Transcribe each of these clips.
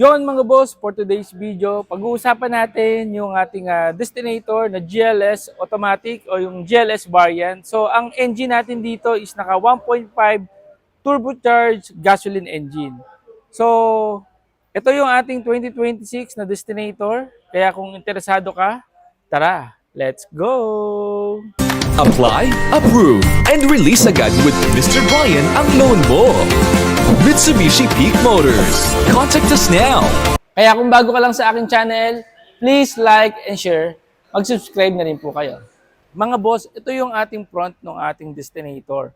Yon mga boss, for today's video, pag-uusapan natin yung ating destinator na GLS automatic o yung GLS variant. So ang engine natin dito is naka 1.5 turbocharged gasoline engine. So ito yung ating 2026 na destinator. Kaya kung interesado ka, tara, let's go! Apply, approve, and release agad with Mr. Brian ang loan mo. Mitsubishi Peak Motors. Contact us now. Kaya kung bago ka lang sa aking channel, please like and share. Mag-subscribe na rin po kayo. Mga boss, ito yung ating front ng ating destinator.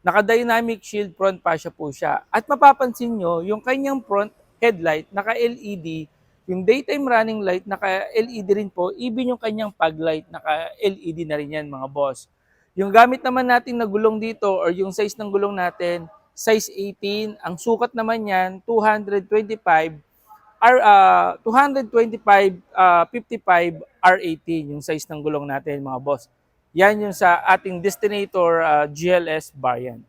Naka-dynamic shield front fascia po siya. At mapapansin nyo, yung kanyang front headlight, naka-LED. Yung daytime running light, naka-LED rin po. Even yung kanyang fog light, naka-LED na rin yan mga boss. Yung gamit naman natin na gulong dito or yung size ng gulong natin, size 18. Ang sukat naman yan, 225 55 R18 yung size ng gulong natin mga boss. Yan yung sa ating destinator GLS variant.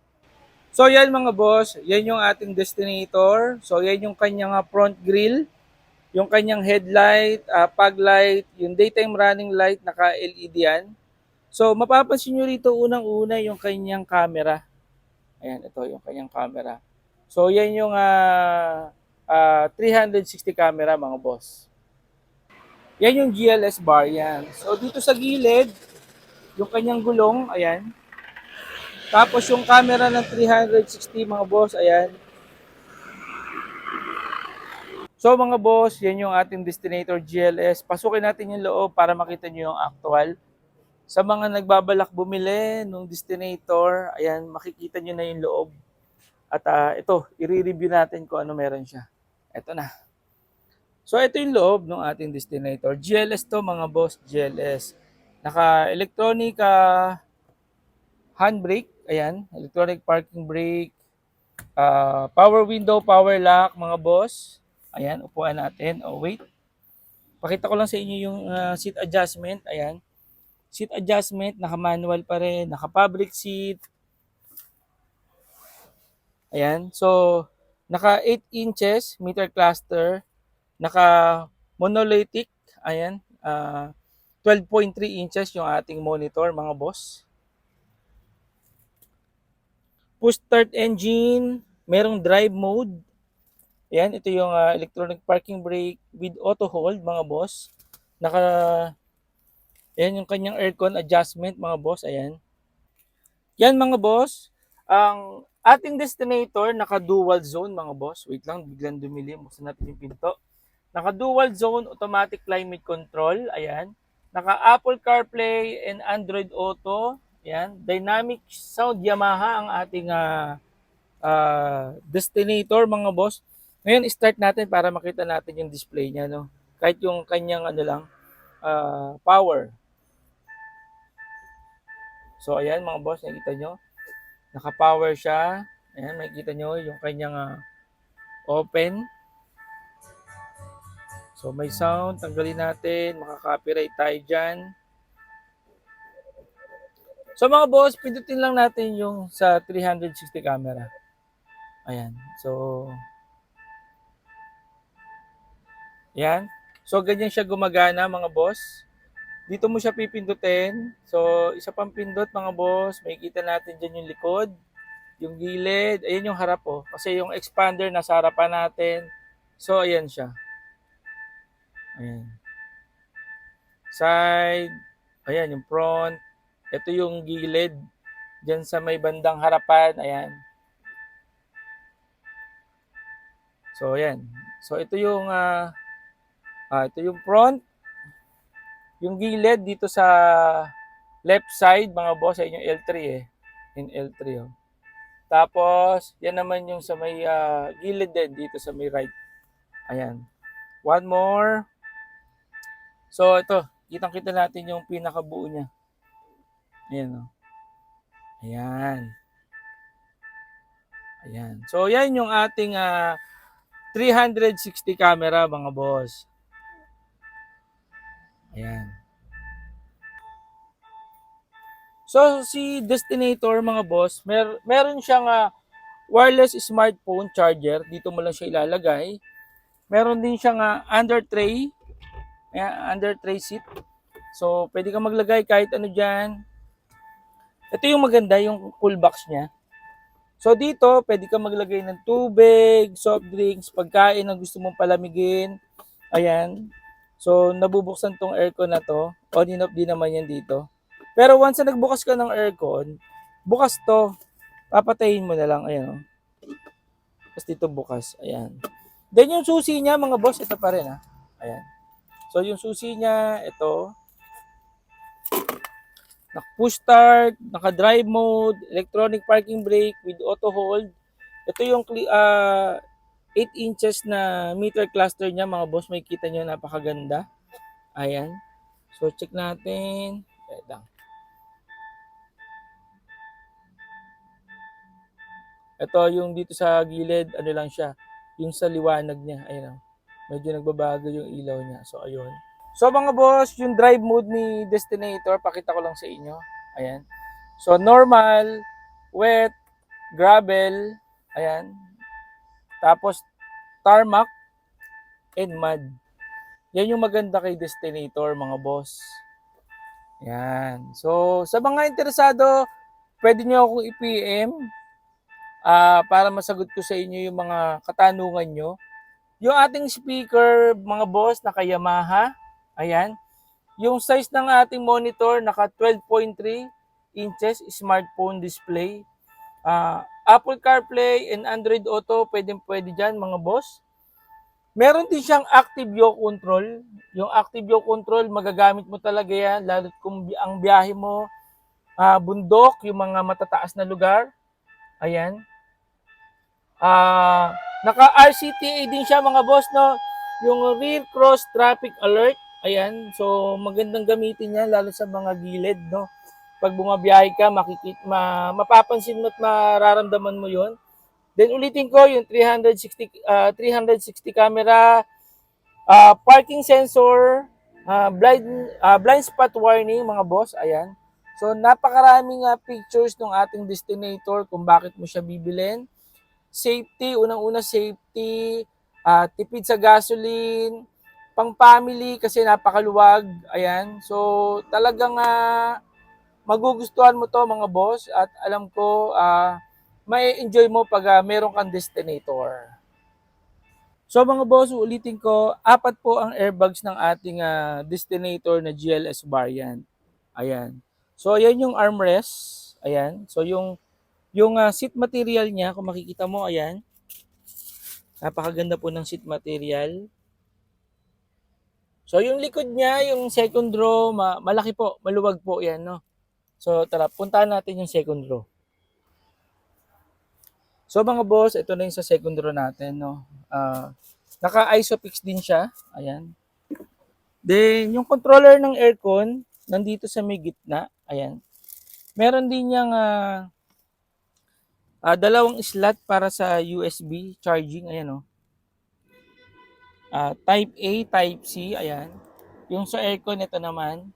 So yan mga boss, yan yung ating destinator. So yan yung kanyang front grille, yung kanyang headlight, fog light, yung daytime running light, naka-LED yan. So mapapansin nyo rito unang-una yung kanyang camera. Ayan, ito yung kanyang camera. So yan yung 360 camera mga boss. Yan yung GLS variant. So dito sa gilid, yung kanyang gulong, ayan. Tapos yung camera ng 360 mga boss, ayan. So mga boss, yan yung ating destinator GLS. Pasukin natin yung loob para makita nyo yung actual. Sa mga nagbabalak bumili ng destinator, ayan, makikita nyo na yung loob. At ito, i-review natin kung ano meron siya. Ito na. So ito yung loob ng ating destinator. GLS to mga boss, GLS. Naka-electronic handbrake, ayan, electronic parking brake, power window, power lock mga boss. Ayan, upuan natin. Oh, wait. Pakita ko lang sa inyo yung seat adjustment. Ayan. Seat adjustment, naka-manual pa rin, naka-fabric seat. Ayan. So, naka 8 inches meter cluster, naka monolithic, ayan, 12.3 inches yung ating monitor mga boss. Push start engine, merong drive mode. Ayan, ito yung electronic parking brake with auto hold mga boss. Ayan yung kanyang aircon adjustment mga boss, ayan. Yan mga boss, ang ating destinator naka dual zone mga boss. Wait lang, biglang dumili. Buksan natin yung pinto. Naka dual zone automatic climate control. Ayan. Naka Apple CarPlay and Android Auto. Ayan. Dynamic sound Yamaha ang ating destinator mga boss. Ngayon start natin para makita natin yung display niya. No? Kahit yung kanyang ano lang, power. So ayan mga boss, nakikita nyo. Naka-power siya. Ayan, makikita nyo yung kanyang open. So may sound, tanggalin natin, makaka-copyright tayo dyan. So mga boss, pindutin lang natin yung sa 360 camera. Ayan, so ayan. So ganyan siya gumagana mga boss. Dito mo siya pipindutin. So isa pang pindot mga boss, makikita natin dyan yung likod, yung gilid, ayan yung harap oh. Kasi yung expander nasa harapan natin. So ayan siya. Ayan. Side, ayan yung front. Ito yung gilid. Diyan sa may bandang harapan, ayan. So ayan. So ito yung front. Yung gilid dito sa left side mga boss, ayan yung L3 eh. In L3 oh. Tapos, yan naman yung sa may gilid din dito sa may right. Ayan. One more. So ito, kitang-kita natin yung pinakabuo niya. Ayan oh. Ayan. Ayan. So yan yung ating 360 camera mga boss. Ayan. So si Destinator mga boss, meron siyang wireless smartphone charger. Dito mo lang siya ilalagay. Meron din siyang under tray. Ayan, under tray seat. So, pwede kang maglagay kahit ano dyan. Ito yung maganda, yung cool box niya. So, dito, pwede kang maglagay ng tubig, soft drinks, pagkain na gusto mong palamigin. Ayan. So, nabubuksan tong aircon na to. On and off din naman yan dito. Pero once na nagbukas ka ng aircon, bukas to. Papatayin mo na lang. Ayan, oh. Tapos dito bukas. Ayan. Then yung susi niya, mga boss, ito pa rin, ha. Ayan. So, yung susi niya, ito. Naka-push start, naka-drive mode, electronic parking brake with auto hold. Ito yung 8 inches na meter cluster niya, mga boss. May kita nyo, napakaganda. Ayan. So, check natin. Wait lang. Ito yung dito sa gilid, ano lang siya. Yung sa liwanag niya. Ayan. Medyo nagbabago yung ilaw niya. So, ayun. So, mga boss, yung drive mode ni Destinator, pakita ko lang sa inyo. Ayan. So, normal, wet, gravel, ayan. Tapos, tarmac, and mud. Yan yung maganda kay Destinator, mga boss. Yan. So, sa mga interesado, pwede nyo akong i-PM para masagot ko sa inyo yung mga katanungan nyo. Yung ating speaker, mga boss, naka Yamaha. Ayan. Yung size ng ating monitor, naka 12.3 inches smartphone display. Apple CarPlay and Android Auto, pwede dyan, mga boss. Meron din siyang active yaw control. Yung active yaw control, magagamit mo talaga yan, lalo kung ang biyahe mo, bundok, yung mga matataas na lugar. Ayan. Naka-RCTA din siya, mga boss, no? Yung Rear Cross Traffic Alert. Ayan. So, magandang gamitin yan, lalo sa mga gilid, no? Pag bumabiyahe ka, mapapansin mo at mararamdaman mo yon. Then ulitin ko yung 360 camera, parking sensor, blind spot warning, mga boss. Ayan. So napakaraming pictures ng ating Destinator kung bakit mo siya bibilin. Safety, unang-una safety, tipid sa gasoline, pang family kasi napakaluwag. Ayan. So talagang magugustuhan mo to, mga boss, at alam ko may enjoy mo pag meron kang Destinator. So mga boss, ulitin ko, 4 po ang airbags ng ating Destinator na GLS variant. Ayan. So ayan yung armrest. Ayan. So yung seat material niya, kung makikita mo, ayan. Napakaganda po ng seat material. So yung likod niya, yung second row, malaki po, maluwag po 'yan, no. So tara, puntahan natin yung second row. So mga boss, ito na yung sa second row natin, no. Naka-isofix din siya. Ayan. Then, yung controller ng aircon, nandito sa may gitna. Ayan. Meron din niyang dalawang slot para sa USB charging. Ayan, oh. Type A, Type C. Ayan. Yung sa aircon, ito naman.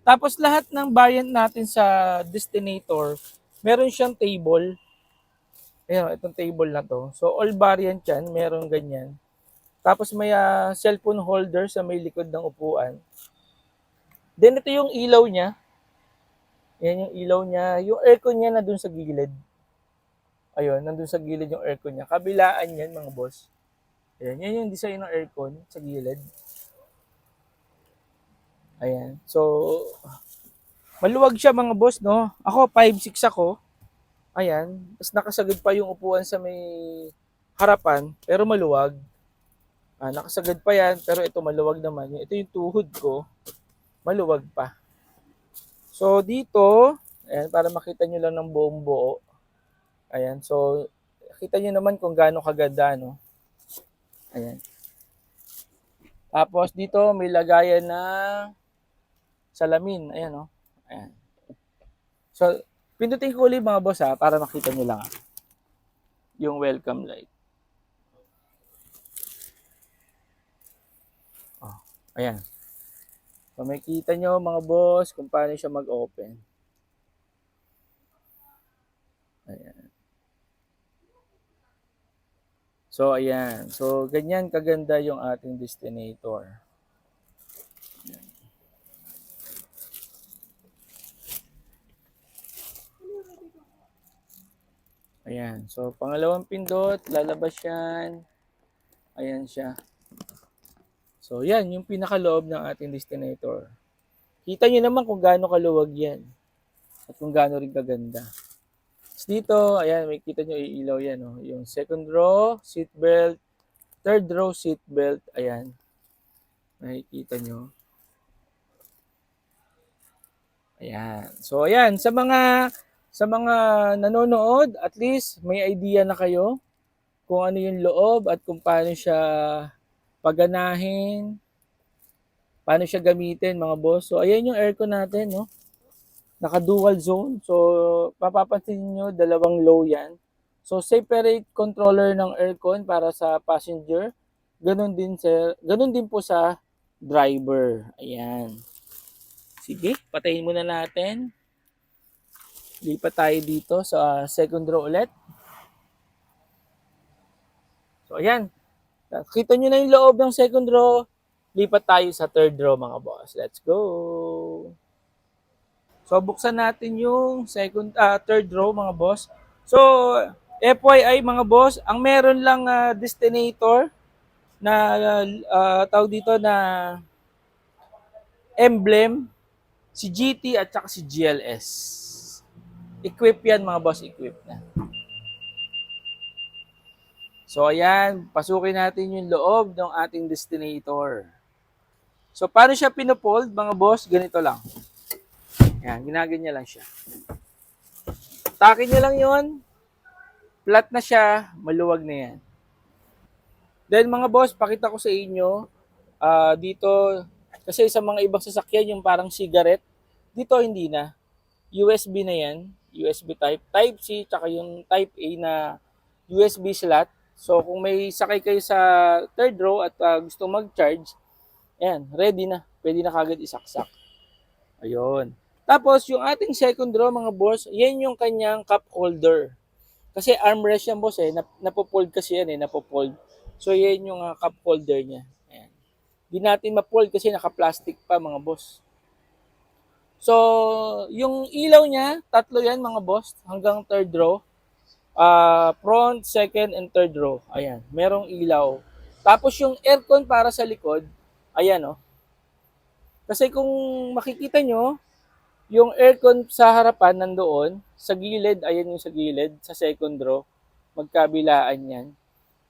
Tapos lahat ng variant natin sa Destinator, meron siyang table. Ayan, itong table na to. So, all variant yan. Meron ganyan. Tapos may cellphone holder sa may likod ng upuan. Then ito yung ilaw niya. Yan yung ilaw niya. Yung aircon niya na dun sa gilid. Ayun, nandun sa gilid yung aircon niya. Kabilaan yan, mga boss. Ayan, yan yung design ng aircon sa gilid. Ayan. So, maluwag siya, mga boss, no? Ako, 5'6" ako. Ayan. Tapos nakasagad pa yung upuan sa may harapan, pero maluwag. Nakasagad pa yan, pero ito maluwag naman. Ito yung tuhod ko, maluwag pa. So, dito, ayan, para makita nyo lang ng buong buo. Ayan, so, kita nyo naman kung gaano kaganda, no? Ayan. Tapos, dito, may lagayan ng salamin. Ayan, no? Ayan. So, pindutin ko ulit, mga boss, para makita nyo lang yung welcome light. Ayan. So, makikita nyo, mga boss, kung paano siya mag-open. Ayan. So, ayan. So, ganyan kaganda yung ating Destinator. Ayan. So, pangalawang pindot, lalabas yan. Ayan siya. So, yan, yung pinakaloob ng ating Destinator. Kita nyo naman kung gaano kaluwag yan. At kung gaano rin kaganda. So, dito, ayan, may kita nyo iilaw yan. Oh. Yung second row, seat belt. Third row, seat belt. Ayan. Nakikita nyo. Ayan. So, ayan, sa mga nanonood, at least may idea na kayo kung ano yung loob at kung paano siya paganahin, paano siya gamitin mga boss. So, ayan yung aircon natin, no? Naka-dual zone. So, papapansin niyo dalawang low yan. So, separate controller ng aircon para sa passenger. Ganun din po sa driver. Ayan. Sige, patayin muna natin. Lipat tayo dito sa second row ulit. So, ayan. Kita nyo na yung loob ng second row. Lipat tayo sa third row mga boss. Let's go! So, buksan natin yung third row mga boss. So, FYI mga boss, ang meron lang Destinator na tawag dito na emblem, si GT at saka si GLS. Equip yan mga boss, equip na. So, ayan, pasukin natin yung loob ng ating Destinator. So, paano siya pinopold mga boss? Ganito lang. Ayan, ginaganyan lang siya. Takin nyo lang yon, flat na siya, maluwag na yan. Then mga boss, pakita ko sa inyo, dito, kasi sa mga ibang sasakyan, yung parang cigarette, dito hindi na. USB na yan, USB type, type C, tsaka yung type A na USB slot. So kung may sakay kayo sa third row at gusto mag-charge, ayan, ready na. Pwede na kagad isaksak. Ayun. Tapos yung ating second row mga boss, yan yung kanyang cup holder. Kasi armrest yan boss napopold kasi yan napopold. So yan yung cup holder niya. Ayan. Di natin ma-fold kasi naka-plastic pa mga boss. So yung ilaw niya, tatlo yan mga boss hanggang third row. Front, second, and third row. Ayan, merong ilaw. Tapos yung aircon para sa likod, ayan oh. Kasi kung makikita nyo, yung aircon sa harapan nandoon, sa gilid, ayan yung sa gilid, sa second row, magkabilaan yan.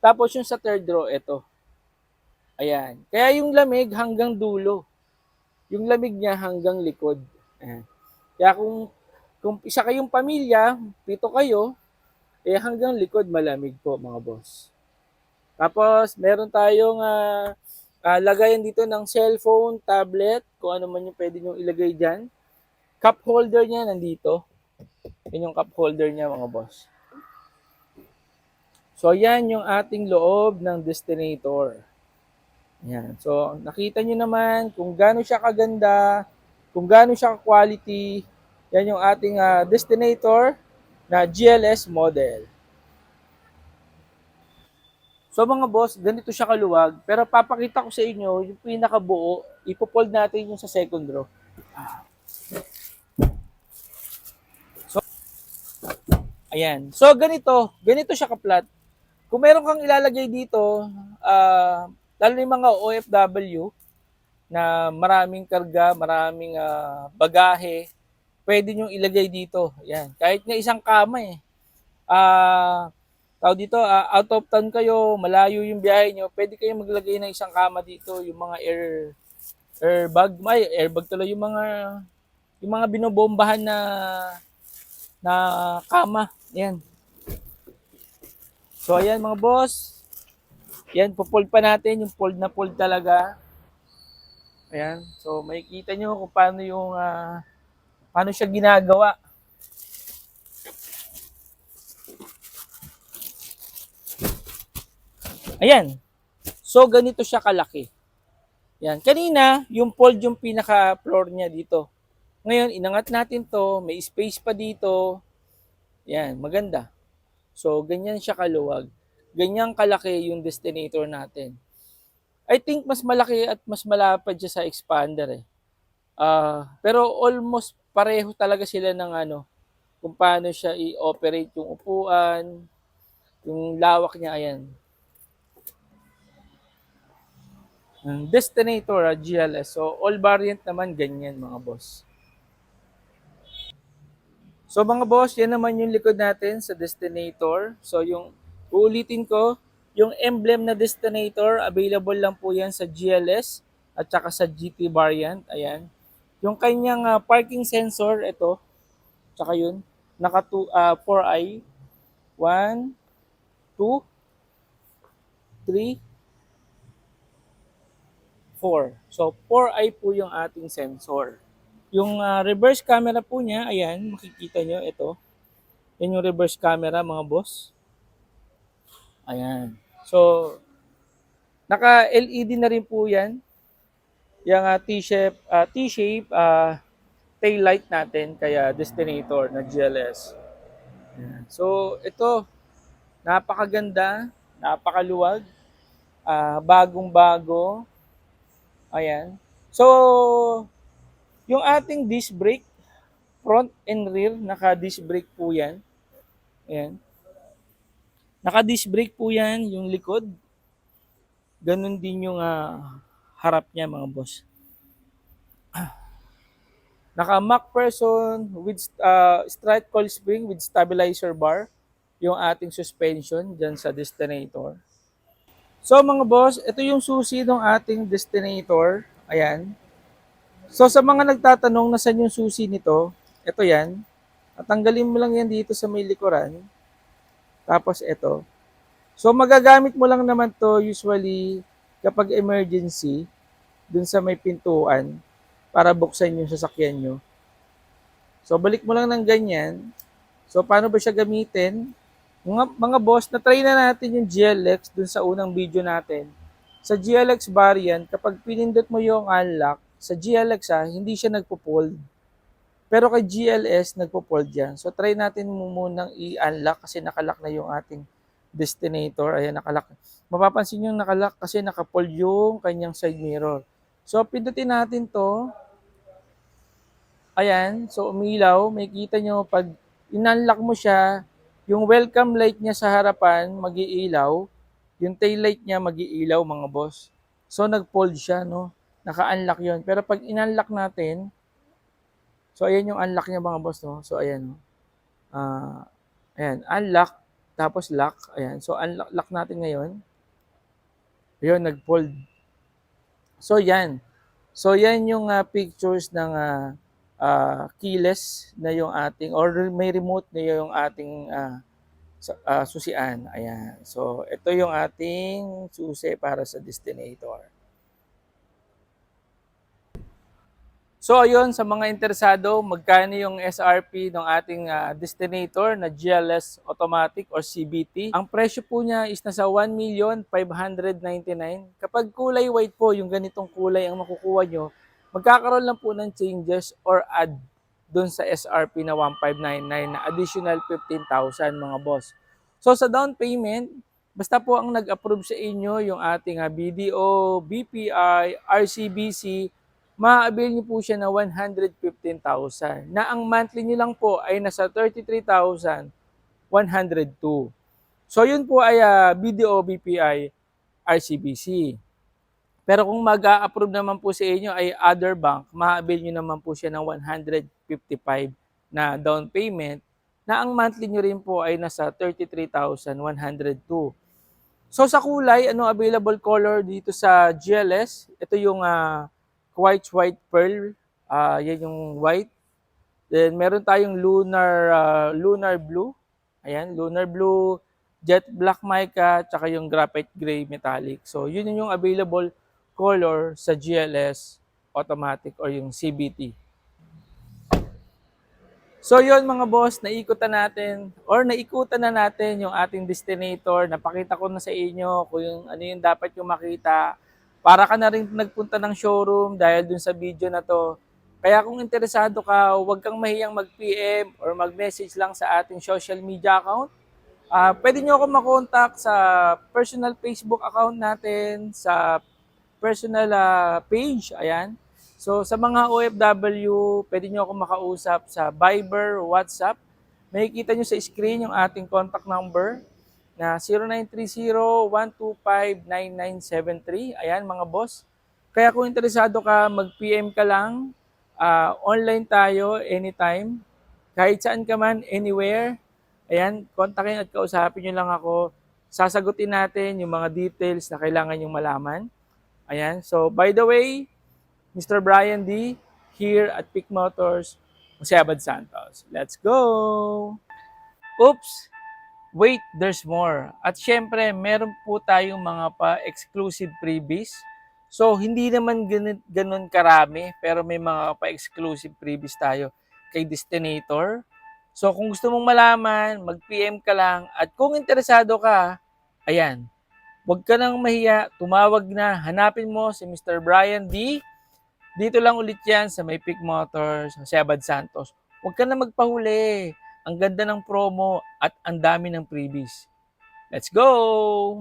Tapos yung sa third row, ito. Ayan. Kaya yung lamig hanggang dulo. Yung lamig niya hanggang likod. Ayan. Kaya kung isa kayong pamilya, 7 kayo, hanggang likod malamig po mga boss. Tapos meron tayong lagayan dito ng cellphone, tablet, kung ano man yung pwede nyo ilagay dyan. Cup holder niya nandito. Yun yung cup holder niya mga boss. So, yan yung ating loob ng Destinator. Yan. So, nakita nyo naman kung gaano siya kaganda, kung gaano siya quality. Yan yung ating Destinator na GLS model. So mga boss, ganito siya kaluwag. Pero papakita ko sa inyo yung pinakabuo. Ipopold natin yung sa second row. So, ayan. So ganito siya kaplat. Kung meron kang ilalagay dito, lalo yung mga OFW na maraming karga, maraming bagahe, pwede nyo ilagay dito. Ayan. Kahit nga isang kama tao dito, out of town kayo, malayo yung biyahe nyo, pwede kayo maglagay ng isang kama dito, yung mga airbag tuloy, yung mga binobombahan na kama. Ayan. So, ayan mga boss. Ayan, po-fold pa natin, yung fold na fold talaga. Ayan. So, makikita nyo kung paano siya ginagawa. Ayan. So, ganito siya kalaki. Yan. Kanina, yung fold yung pinaka-floor niya dito. Ngayon, inangat natin to. May space pa dito. Yan. Maganda. So, ganyan siya kaluwag. Ganyang kalaki yung destinator natin. I think mas malaki at mas malapad siya sa expander eh. Pero almost pareho talaga sila ng kung paano siya i-operate yung upuan, yung lawak niya, ayan. Destinator, GLS. So, all variant naman ganyan mga boss. So mga boss, yan naman yung likod natin sa Destinator. So yung uulitin ko, yung emblem na Destinator, available lang po yan sa GLS at saka sa GT variant. Ayan. Yung kanyang parking sensor, ito, tsaka yun, naka 4i. 1, 2, 3, 4. So 4i po yung ating sensor. Yung reverse camera po niya, ayan, makikita nyo, ito. Yan yung reverse camera mga boss. Ayan. So, naka-LED na rin po yan. Yung T-shape tail light natin, kaya Destinator na GLS. Ayan. So, ito, napakaganda, napakaluwag, bagong-bago. Ayan. So, yung ating disc brake, front and rear, naka-disc brake po yan. Ayan. Naka-disc brake po yan, yung likod. Ganun din yung harap niya mga boss. Naka MacPherson with strut coil spring with stabilizer bar yung ating suspension dyan sa Destinator. So mga boss, ito yung susi ng ating Destinator. Ayan. So sa mga nagtatanong nasan yung susi nito, ito yan. At tanggalin mo lang yan dito sa may likuran. Tapos ito. So magagamit mo lang naman to usually kapag emergency dun sa may pintuan para buksan yung sasakyan nyo. So balik mo lang ng ganyan. So paano ba siya gamitin? Mga boss, na-try na natin yung GLX dun sa unang video natin. Sa GLX variant, kapag pinindot mo yung unlock, sa GLX hindi siya nagpo-fold. Pero kay GLS, nagpo-fold yan. So try natin mo munang i-unlock kasi nakalock na yung ating Destinator. Ayan, nakalock. Mapapansin yung nakalock kasi naka-fold yung kanyang side mirror. So pindutin natin to. Ayan, so umilaw. May kita nyo pag in-unlock mo siya, yung welcome light niya sa harapan mag-iilaw, yung tail light niya mag-iilaw mga boss. So nag-fold siya, no? Naka-unlock yon. Pero pag in-unlock natin, so ayan yung unlock niya mga boss, no? So ayan, no? Ayan, unlock, tapos lock. Ayan, so unlock natin ngayon. Ayun, nag-fold. So yan. So yan yung pictures ng keyless na yung ating, or may remote na yung ating susian. Ayan. So ito yung ating susi para sa Destinator. So ayun, sa mga interesado, magkano yung SRP ng ating Destinator na GLS Automatic or CBT? Ang presyo po niya is nasa 1,599,000. Kapag kulay white po, yung ganitong kulay ang makukuha nyo, magkakaroon lang po ng changes or add doon sa SRP na 1,599 na additional 15,000 mga boss. So sa down payment, basta po ang nag-approve sa inyo yung ating BDO, BPI, RCBC, ma-avail niyo po siya na 115,000 na ang monthly niyo lang po ay nasa 33,102. So yun po ay BDO, BPI, RCBC. Pero kung mag-a-approve naman po sa inyo ay other bank, ma-avail niyo naman po siya ng 155 na down payment na ang monthly niyo rin po ay nasa 33,102. So sa kulay, ano available color dito sa GLS? Ito yung quartz white pearl, yan yung white. Then meron tayong lunar blue. Ayan, lunar blue, jet black mica, tsaka yung graphite gray metallic. So yun yung available color sa GLS automatic or yung CBT. So yun mga boss, naikutan na natin yung ating Destinator. Napakita ko na sa inyo kung yung, ano yung dapat yung makita. Para ka na rin nagpunta ng showroom dahil dun sa video na to. Kaya kung interesado ka, huwag kang mahiyang mag-PM or mag-message lang sa ating social media account. Pwede nyo ako makontak sa personal Facebook account natin, sa personal page, ayan. So sa mga OFW, pwede nyo ako makausap sa Viber, WhatsApp. Makikita nyo sa screen yung ating contact number na 0930-125-9973. Ayan mga boss. Kaya kung interesado ka, mag-PM ka lang. Online tayo anytime. Kahit saan ka man, anywhere. Ayan, kontakin at kausapin nyo lang ako. Sasagutin natin yung mga details na kailangan nyong malaman. Ayan, so by the way, Mr. Brian D. here at Peak Motors, Jose Abad Santos. Let's go! Oops! Wait, there's more. At syempre, meron po tayong mga pa-exclusive freebies. So, hindi naman ganun karami, pero may mga pa-exclusive freebies tayo kay Destinator. So, kung gusto mong malaman, mag-PM ka lang. At kung interesado ka, ayan, huwag ka nang mahiya, tumawag na, hanapin mo si Mr. Brian D. Dito lang ulit yan sa may Peak Motors, sa Abad Santos. Huwag ka na magpahuli. Ang ganda ng promo at ang dami ng freebies. Let's go!